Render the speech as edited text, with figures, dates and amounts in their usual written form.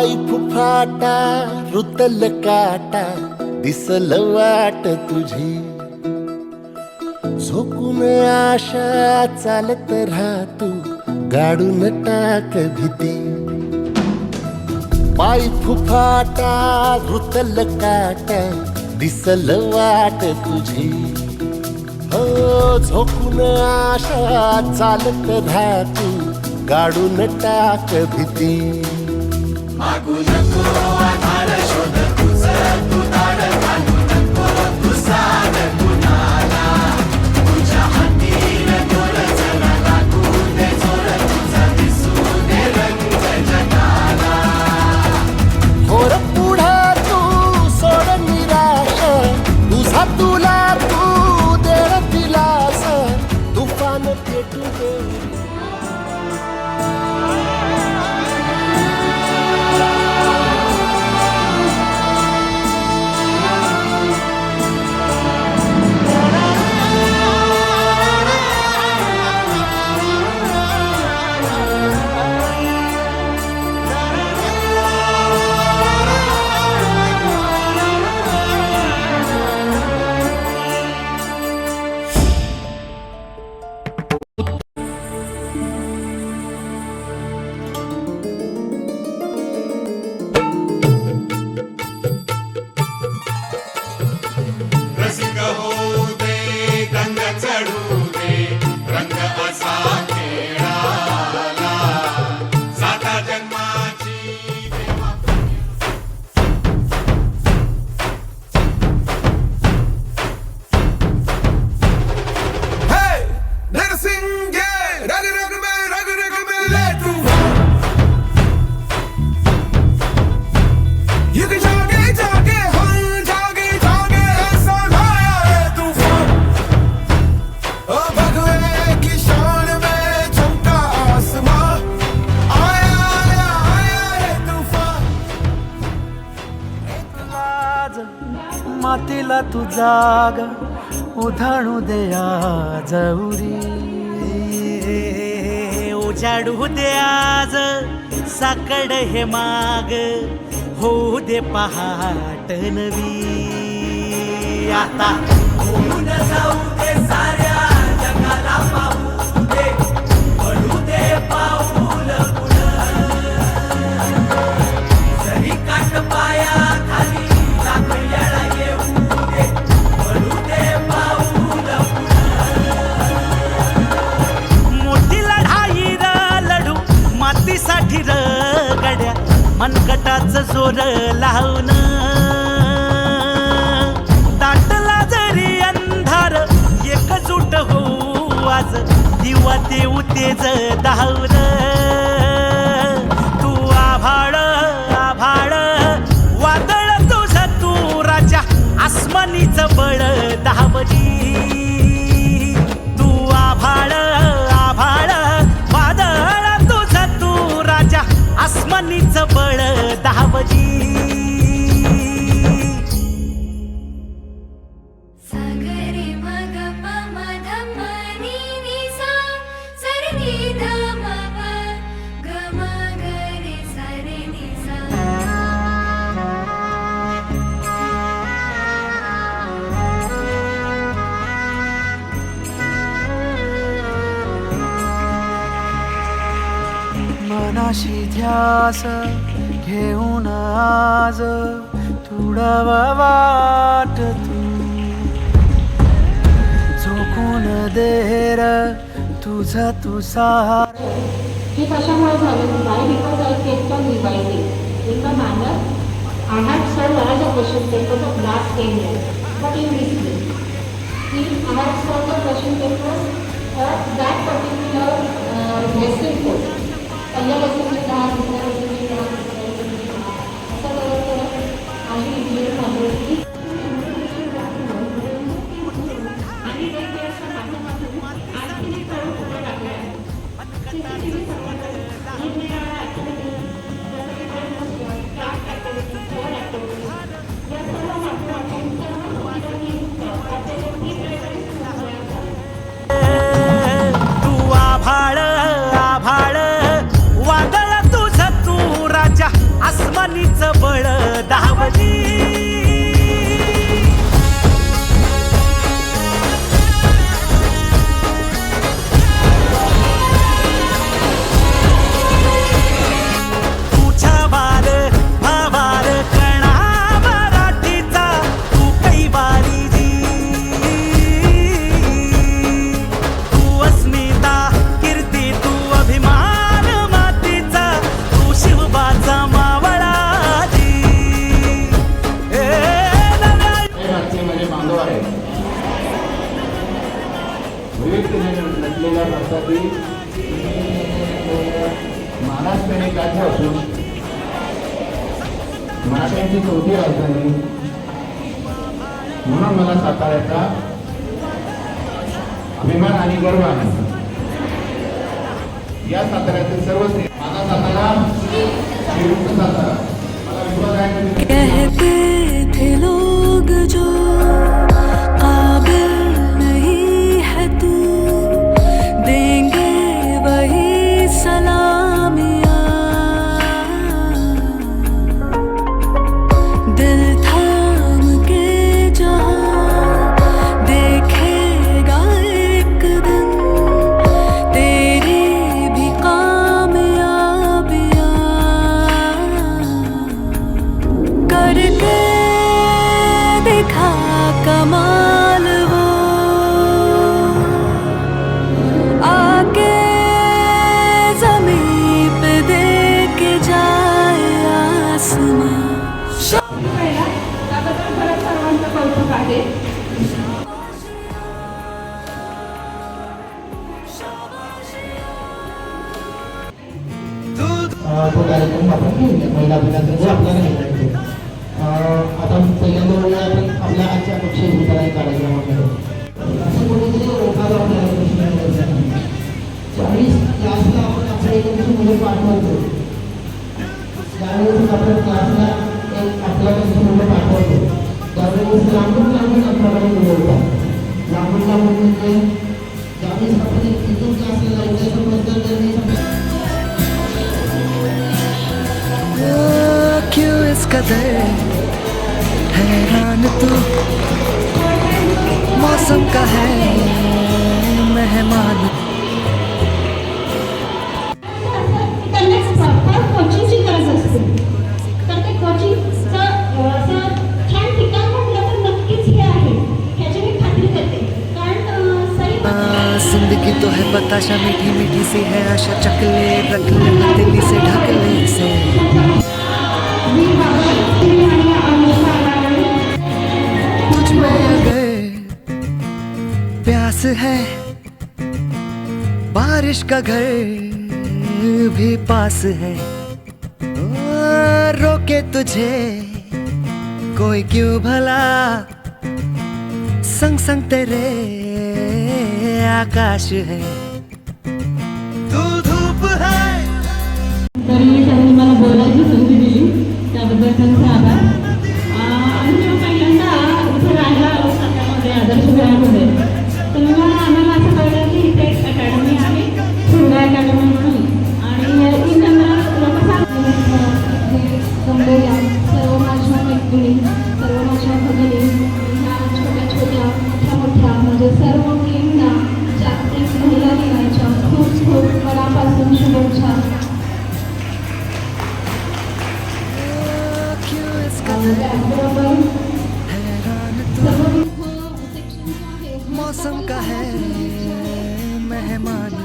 पाय फुफाटा रुतल काटा दिसल वाट तुझी झोकून आशा चालत राहा तू गाडून टाक भीती पाय फुफाटा रुतल काटा दिसल वाट तुझी हो झोकून आशा चालत राहा तू गाडून टाक भीती मागू नको आधार शोध तुझं तू दाड घालू नको तू साध कुणाला तुझ्या हातीन दोर जरा लागू दे जोर तुझा दिसू दे रंग जगाला होर पुढे तू सोड निराश तुझा तुला तू दे दिलास तुफान पेटू दे रसिक होऊ दे रंग चढू दे रंग असा खेळाला साता जन्माची देवा Hey, नरसिंगे रग रग में ले तू ये कि जागे जागे हम जागे जागे ऐसा लाया है तूफान ओ भगवे की शान में चमका आसमां आया आया आया है तूफान आज मातीला तू जाग उधाणू दे आज उरी उजाडू दे आज साकड हे माग होऊ दे पहाट नवी आता होऊन जाऊ दे साऱ्या जगाला पाहू दे पडू दे पाऊल जरी काट पाया खाली लागल्याला येऊ दे पडू दे पाऊल मोठी लढाई र लढू मातीसाठी र गड्या मनगटाचं जोर लावून दाटला जरी अंधार एकजूट होऊ आज दिवा देऊ तेज धावून तू आभाळ आभाळ वादळ तुझं तू राजा आसमानीचं बळ दावली तू आभाळ आभाळ वादळ तुझं तू राजा आसमानीचं बळ दावली सागरे मग पम धम नी नी सा सरे नी धम प ग म ग रे सा रे नी सा मनाशी ध्यास घेऊन आज तुडावा वाट तू झोकून देर तुझा तू सार हे कशामुळे झालं why because I kept on revising in the manner I had so large a question paper of last 10 years but in this way I had solved the question papers of that particular lesson code पहिल्या lesson में 10 दुसऱ्या lesson में 10 तिसऱ्या lesson में 10 असं करत आम्ही engineer झालो की आणि ते असं माध्यमातून आणखी एक प्रयोग पुढे टाकला आहे CCTV संबंधात निरनिराळ्या ॲक्टिव्हिटीज जसं की brain craft activities phone activities या सर्व माध्यमातून सर्व मुलांनी त्याचे ई-प्रेझेंटेशन तयार झाले तू आभाळ आभाळ वादळ तुझं तू राजा आसमान विवेकतेने नटलेल्या भारतातील महाराष्ट्राने राज्य असून मराठ्यांची चौथी राजधानी म्हणून मला साताऱ्याचा अभिमान आणि गर्व आहे. या साताऱ्यातील सर्व माझा सातारा श्रीयुक्त सातारा. मला विश्वास आहे की कहते थे लोग जो काबिल नहीं है तू, देंगे वही सलामियाँ. दिल थाम के जहाँ देखेगा एक दिन तेरी भी कामयाबियाँ. करके दिखा कमाल वो, आके जमीन पे दे के जाए आसमां. पहिला त्याबद्दल खरंच सर्वांचं कौतुक आहे. तो कार्यक्रम आपण घेऊया. महिला अभिनंदन जे आपल्याला घेता येतो. आता पहिल्यांदा वेळा आपण आपल्या आजच्या पक्ष वितरण कार्यक्रमामध्ये असं कोणीतरी ओळखायला आपल्याला प्रश्न विचारायचा आहे. ज्यावेळेस क्लासला आपण आपल्या एखादी मुलं पाठवतो, ज्यावेळेस आपण क्लासला एक आपल्याकडची मुलं पाठवतो त्यावेळेस लांबून लांबून आपल्याकडे बोलवतात. लांबून लांबून म्हणजे ज्यावेळेस आपण एक इथून क्लासला लावतो त्याच्याबद्दल त्यांनी क्यों इस कदर हैरान तू, मौसम का है मेहमान. त्यांना प्रॉपर कोचिंगची गरज असते. तर ते कोचिंगचं असं छान ठिकाण म्हटलं तर नक्कीच हे आहे, ह्याची मी खात्री करते. कारण सही जिंदगी तो है बताशा, मीठी मीठी सी है आशा, चकले रख ले हथेली से ढक ले से. तुझ में अगर प्यास है, बारिश का घर भी पास है. रोके तुझे कोई क्यों भला, संग संग तेरे आकाश है. तू धूप है. तरी त्यांनी मला बोलायची संधी दिली, त्याबद्दल त्यांचे आभार. आम्ही जेव्हा पहिल्यांदा इथे राहायला आलो साताऱ्यामध्ये आदर्श विहारमध्ये, तेव्हा आम्हाला असं कळलं की इथे एक अकॅडमी आहे, सुंदर अकॅडमी म्हणून. आणि ती त्यांना लोक जमलेल्या सर्व माझ्या मैत्रिणी, सर्व माझ्या भगिनी, ह्या छोट्या छोट्या मोठ्या मोठ्या म्हणजे सर्व मुलींना जागतिक महिला दिनाच्या खूप खूप मनापासून शुभेच्छा. मौसम का है मेहमान.